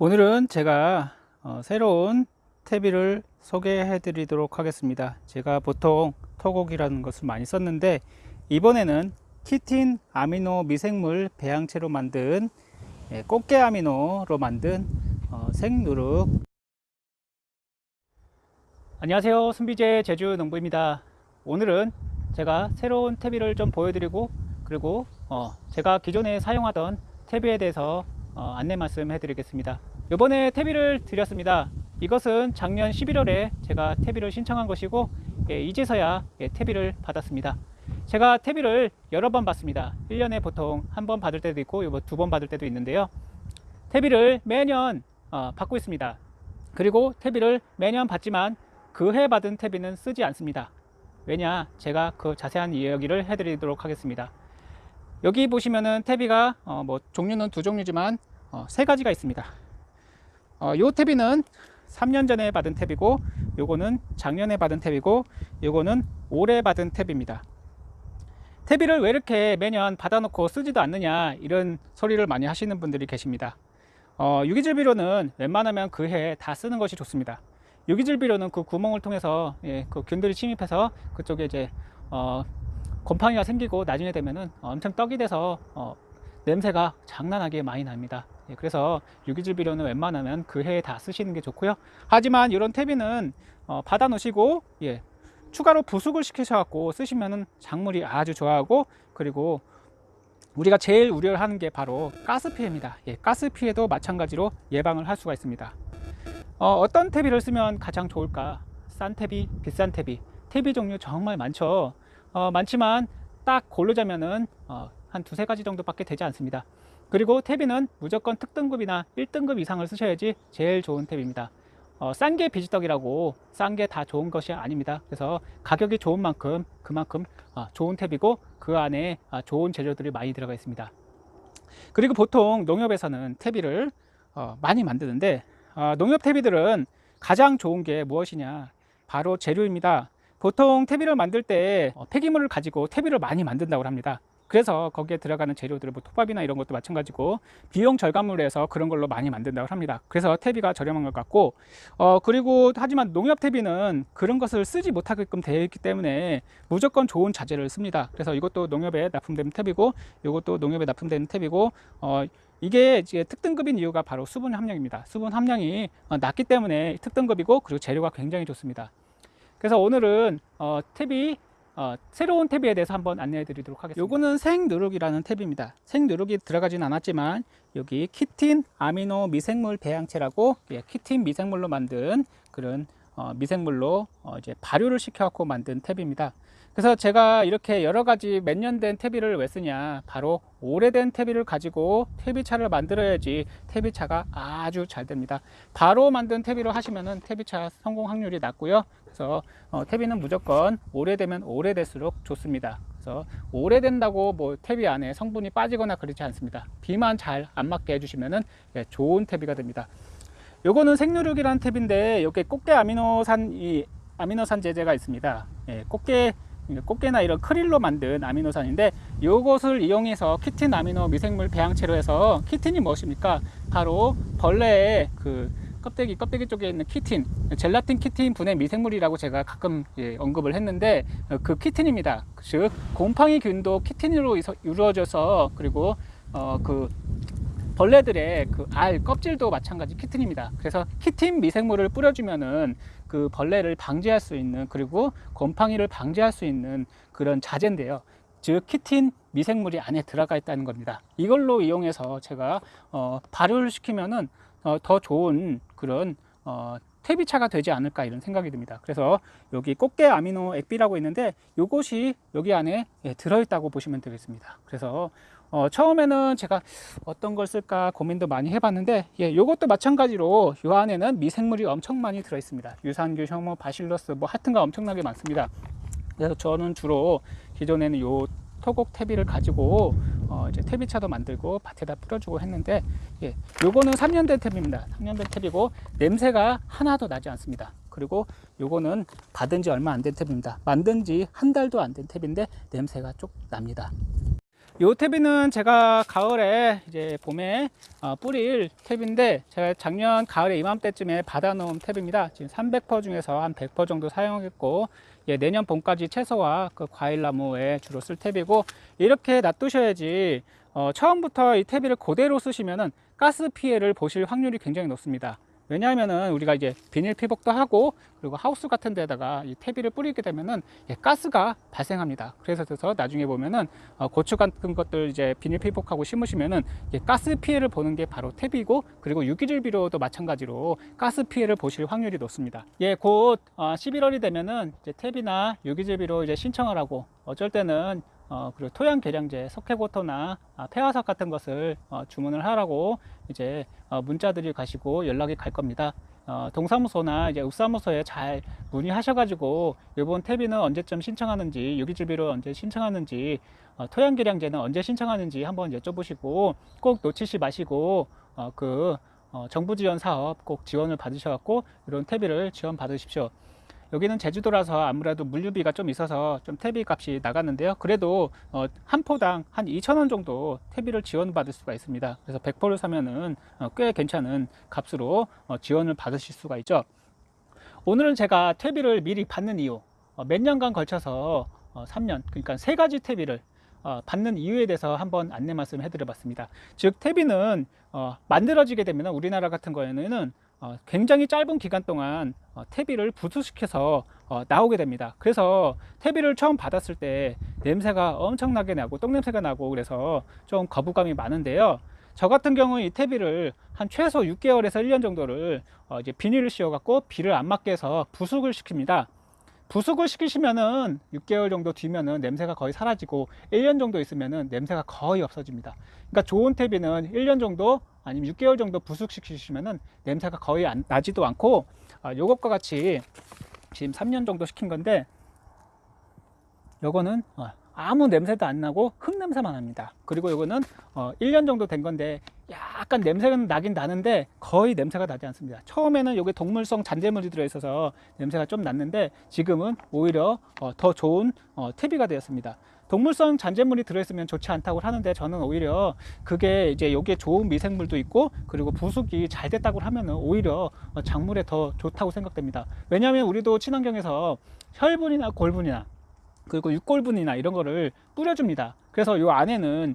오늘은 제가 새로운 퇴비를 소개해 드리도록 하겠습니다. 제가 보통 토곡이라는 것을 많이 썼는데 이번에는 키틴 아미노 미생물 배양체로 만든 꽃게 아미노로 만든 생누룩. 안녕하세요, 순비제 제주농부입니다. 오늘은 제가 새로운 퇴비를 좀 보여드리고, 그리고 제가 기존에 사용하던 퇴비에 대해서 안내 말씀 해드리겠습니다. 이번에 퇴비를 드렸습니다. 이것은 작년 11월에 제가 퇴비를 신청한 것이고, 이제서야 퇴비를 받았습니다. 제가 퇴비를 여러 번 받습니다. 1년에 보통 한 번 받을 때도 있고 2번 받을 때도 있는데요. 퇴비를 매년 받고 있습니다. 그리고 퇴비를 매년 받지만 그 해 받은 퇴비는 쓰지 않습니다. 왜냐, 제가 그 자세한 이야기를 해드리도록 하겠습니다. 여기 보시면은 퇴비가 종류는 두 종류지만 세 가지가 있습니다. 요 퇴비는 3년 전에 받은 퇴비고, 요거는 작년에 받은 퇴비고, 요거는 올해 받은 퇴비입니다. 퇴비를 왜 이렇게 매년 받아놓고 쓰지도 않느냐, 이런 소리를 많이 하시는 분들이 계십니다. 유기질 비료는 웬만하면 그 해 다 쓰는 것이 좋습니다. 유기질 비료는 그 구멍을 통해서 그 균들이 침입해서 그쪽에 이제 곰팡이가 생기고 나중에 되면은 엄청 떡이 돼서 냄새가 장난하게 많이 납니다. 그래서 유기질 비료는 웬만하면 그 해에 다 쓰시는 게 좋고요. 하지만 이런 퇴비는 받아 놓으시고 추가로 부숙을 시키셔 갖고 쓰시면은 작물이 아주 좋아하고, 그리고 우리가 제일 우려하는 게 바로 가스 피해입니다. 가스 피해도 마찬가지로 예방을 할 수가 있습니다. 어떤 퇴비를 쓰면 가장 좋을까? 싼 퇴비, 비싼 퇴비, 퇴비 종류 정말 많죠. 많지만 딱 고르자면은 한 두세 가지 정도밖에 되지 않습니다. 그리고 퇴비는 무조건 특등급이나 1등급 이상을 쓰셔야지 제일 좋은 퇴비입니다. 싼 게 비지떡이라고 싼 게 다 좋은 것이 아닙니다. 그래서 가격이 좋은 만큼 그만큼 좋은 퇴비고, 그 안에 좋은 재료들이 많이 들어가 있습니다. 그리고 보통 농협에서는 퇴비를 많이 만드는데, 농협 퇴비들은 가장 좋은 게 무엇이냐, 바로 재료입니다. 보통 퇴비를 만들 때 폐기물을 가지고 퇴비를 많이 만든다고 합니다. 그래서 거기에 들어가는 재료들, 톱밥이나 이런 것도 마찬가지고 비용 절감을 해서 그런 걸로 많이 만든다고 합니다. 그래서 퇴비가 저렴한 것 같고, 그리고 하지만 농협 퇴비는 그런 것을 쓰지 못하게끔 되어 있기 때문에 무조건 좋은 자재를 씁니다. 그래서 이것도 농협에 납품된 퇴비고, 이것도 농협에 납품된 퇴비고, 이게 이제 특등급인 이유가 바로 수분 함량입니다. 수분 함량이 낮기 때문에 특등급이고, 그리고 재료가 굉장히 좋습니다. 그래서 오늘은 퇴비, 새로운 퇴비에 대해서 한번 안내해 드리도록 하겠습니다. 요거는 생누룩이라는 퇴비입니다. 생누룩이 들어가진 않았지만 여기 키틴 아미노 미생물 배양체라고 키틴 미생물로 만든 그런 미생물로 이제 발효를 시켜 갖고 만든 퇴비입니다. 그래서 제가 이렇게 여러 가지 몇 년 된 퇴비를 왜 쓰냐, 바로 오래된 퇴비를 가지고 퇴비차를 만들어야지 퇴비차가 아주 잘 됩니다. 바로 만든 퇴비로 하시면은 퇴비차 성공 확률이 낮고요. 그래서 퇴비는 무조건 오래되면 오래될수록 좋습니다. 그래서 오래된다고 뭐 퇴비 안에 성분이 빠지거나 그렇지 않습니다. 비만 잘 안 맞게 해주시면은 좋은 퇴비가 됩니다. 요거는 생누룩이라는 탭인데, 여기 꽃게 아미노산 제제가 있습니다. 꽃게나 이런 크릴로 만든 아미노산인데, 요것을 이용해서 키틴 아미노 미생물 배양체로 해서, 키틴이 무엇입니까? 바로 벌레의 그 껍데기 쪽에 있는 키틴, 젤라틴 키틴 분해 미생물이라고 제가 가끔 언급을 했는데, 그 키틴입니다. 즉 곰팡이 균도 키틴으로 이루어져서, 그리고 그 벌레들의 그 알 껍질도 마찬가지 키틴입니다. 그래서 키틴 미생물을 뿌려주면은 그 벌레를 방지할 수 있는, 그리고 곰팡이를 방지할 수 있는 그런 자재인데요. 즉 키틴 미생물이 안에 들어가 있다는 겁니다. 이걸로 이용해서 제가 발효를 시키면은 더 좋은 그런 퇴비차가 되지 않을까, 이런 생각이 듭니다. 그래서 여기 꽃게 아미노 액비라고 있는데, 이것이 여기 안에 들어있다고 보시면 되겠습니다. 그래서 처음에는 제가 어떤 걸 쓸까 고민도 많이 해봤는데, 이것도 마찬가지로 이 안에는 미생물이 엄청 많이 들어있습니다. 유산균, 효모, 바실러스, 뭐 하여튼가 엄청나게 많습니다. 그래서 저는 주로 기존에는 요 토곡 퇴비를 가지고 이제 퇴비차도 만들고 밭에다 뿌려주고 했는데, 요거는 3년 된 퇴비입니다. 3년 된 퇴비고 냄새가 하나도 나지 않습니다. 그리고 요거는 받은 지 얼마 안 된 탭입니다. 만든 지 한 달도 안 된 탭인데 냄새가 쭉 납니다. 이 탭이는 제가 가을에 이제 봄에 뿌릴 탭인데 제가 작년 가을에 이맘때쯤에 받아놓은 탭입니다. 지금 300% 중에서 한 100% 정도 사용했고, 예, 내년 봄까지 채소와 그 과일나무에 주로 쓸 탭이고, 이렇게 놔두셔야지 처음부터 이 탭을 그대로 쓰시면은 가스 피해를 보실 확률이 굉장히 높습니다. 왜냐하면은 우리가 이제 비닐 피복도 하고, 그리고 하우스 같은 데다가 이 퇴비를 뿌리게 되면은 가스가 발생합니다. 그래서 나중에 보면은 고추 같은 것들 이제 비닐 피복하고 심으시면은 가스 피해를 보는 게 바로 퇴비고, 그리고 유기질비료도 마찬가지로 가스 피해를 보실 확률이 높습니다. 예, 곧 11월이 되면은 이제 퇴비나 유기질비료 이제 신청을 하고, 어쩔 때는 그리고 토양 계량제, 석회고토나 폐화석 같은 것을 주문을 하라고 이제 문자들이 가시고 연락이 갈 겁니다. 동사무소나 이제 읍사무소에 잘 문의하셔가지고 이번 퇴비는 언제쯤 신청하는지, 유기질비료 언제 신청하는지, 토양 계량제는 언제 신청하는지 한번 여쭤보시고, 꼭 놓치지 마시고 정부 지원 사업 꼭 지원을 받으셔갖고 이런 퇴비를 지원 받으십시오. 여기는 제주도라서 아무래도 물류비가 좀 있어서 좀 퇴비 값이 나갔는데요. 그래도 한 포당 한 2,000원 정도 퇴비를 지원받을 수가 있습니다. 그래서 100%를 사면은 꽤 괜찮은 값으로 지원을 받으실 수가 있죠. 오늘은 제가 퇴비를 미리 받는 이유, 몇 년간 걸쳐서 3년, 그러니까 3가지 퇴비를 받는 이유에 대해서 한번 안내 말씀을 해드려 봤습니다. 즉 퇴비는 만들어지게 되면 우리나라 같은 거에는 굉장히 짧은 기간 동안 퇴비를 부수시켜서 나오게 됩니다. 그래서 퇴비를 처음 받았을 때 냄새가 엄청나게 나고 똥냄새가 나고 그래서 좀 거부감이 많은데요. 저 같은 경우는 이 퇴비를 한 최소 6개월에서 1년 정도를 이제 비닐을 씌워 갖고 비를 안 맞게 해서 부숙을 시킵니다. 부숙을 시키시면은 6개월 정도 뒤면은 냄새가 거의 사라지고 1년 정도 있으면은 냄새가 거의 없어집니다. 그러니까 좋은 퇴비는 1년 정도 아니면 6개월 정도 부숙시키시면은 냄새가 거의 나지도 않고, 요것과 같이 지금 3년 정도 시킨 건데 요거는 아무 냄새도 안 나고 흙냄새만 납니다. 그리고 요거는 1년 정도 된 건데 약간 냄새가 나긴 나는데 거의 냄새가 나지 않습니다. 처음에는 여기 동물성 잔재물이 들어있어서 냄새가 좀 났는데 지금은 오히려 더 좋은 퇴비가 되었습니다. 동물성 잔재물이 들어있으면 좋지 않다고 하는데 저는 오히려 그게 이제 여기에 좋은 미생물도 있고, 그리고 부숙이 잘 됐다고 하면은 오히려 작물에 더 좋다고 생각됩니다. 왜냐하면 우리도 친환경에서 혈분이나 골분이나 그리고 육골분이나 이런 거를 뿌려줍니다. 그래서 이 안에는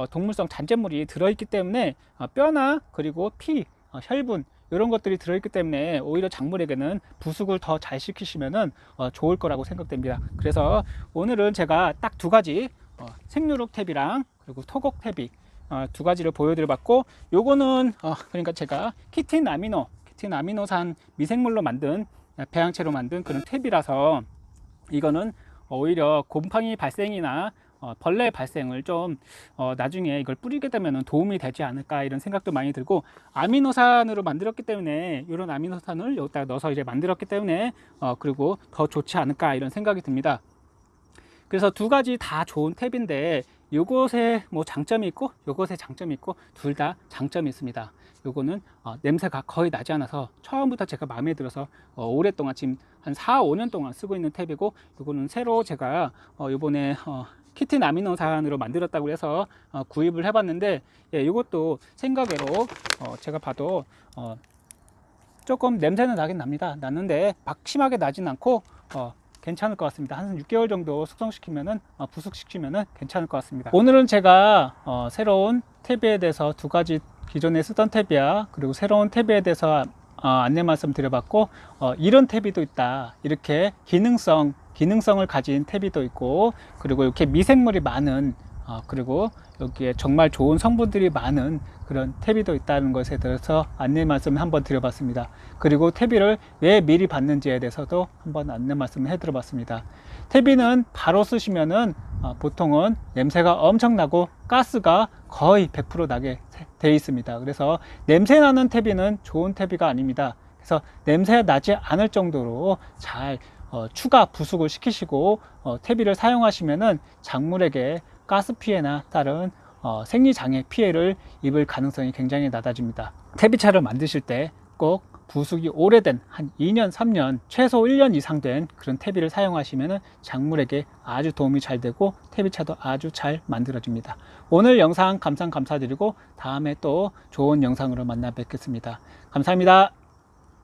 동물성 잔재물이 들어있기 때문에 뼈나 그리고 피, 혈분 이런 것들이 들어있기 때문에 오히려 작물에게는 부숙을 더 잘 시키시면은 좋을 거라고 생각됩니다. 그래서 오늘은 제가 딱 2가지 생유록 탭이랑 그리고 토곡 탭이 2가지를 보여드려 봤고, 요거는 그러니까 제가 키틴 아미노산 미생물로 만든 배양체로 만든 그런 탭이라서 이거는 오히려 곰팡이 발생이나 벌레 발생을 좀 나중에 이걸 뿌리게 되면 도움이 되지 않을까 이런 생각도 많이 들고, 아미노산으로 만들었기 때문에 이런 아미노산을 여기다 넣어서 이제 만들었기 때문에 그리고 더 좋지 않을까 이런 생각이 듭니다. 그래서 2가지 다 좋은 탭인데 요것에 뭐 장점이 있고 요것에 장점이 있고 둘 다 장점이 있습니다. 요거는 냄새가 거의 나지 않아서 처음부터 제가 마음에 들어서 오랫동안 지금 한 4-5년 동안 쓰고 있는 탭이고, 요거는 새로 제가 요번에 키틴 아미노산으로 만들었다고 해서 구입을 해봤는데, 예, 이것도 생각외로 제가 봐도 조금 냄새는 나긴 납니다. 났는데 막 심하게 나진 않고 괜찮을 것 같습니다. 한 6개월 정도 숙성시키면은 부숙시키면은 괜찮을 것 같습니다. 오늘은 제가 새로운 탭에 대해서 2가지 기존에 쓰던 탭이야 그리고 새로운 탭에 대해서 안내 말씀 드려봤고, 이런 탭이 있다, 이렇게 기능성을 가진 탭이 있고, 그리고 이렇게 미생물이 많은 그리고 여기에 정말 좋은 성분들이 많은 그런 탭이 있다는 것에 대해서 안내 말씀을 한번 드려봤습니다. 그리고 탭이를 왜 미리 받는지에 대해서도 한번 안내 말씀을 해드려봤습니다. 탭이는 바로 쓰시면은 보통은 냄새가 엄청나고 가스가 거의 100% 나게 되어 있습니다. 그래서 냄새 나는 탭이는 좋은 탭이가 아닙니다. 그래서 냄새 나지 않을 정도로 잘 추가 부숙을 시키시고 탭이를 사용하시면은 작물에게 가스 피해나 다른 생리장애 피해를 입을 가능성이 굉장히 낮아집니다. 퇴비차를 만드실 때 꼭 부숙이 오래된 한 2년, 3년, 최소 1년 이상 된 그런 퇴비를 사용하시면 작물에게 아주 도움이 잘 되고 퇴비차도 아주 잘 만들어집니다. 오늘 영상 감상드리고 다음에 또 좋은 영상으로 만나 뵙겠습니다. 감사합니다.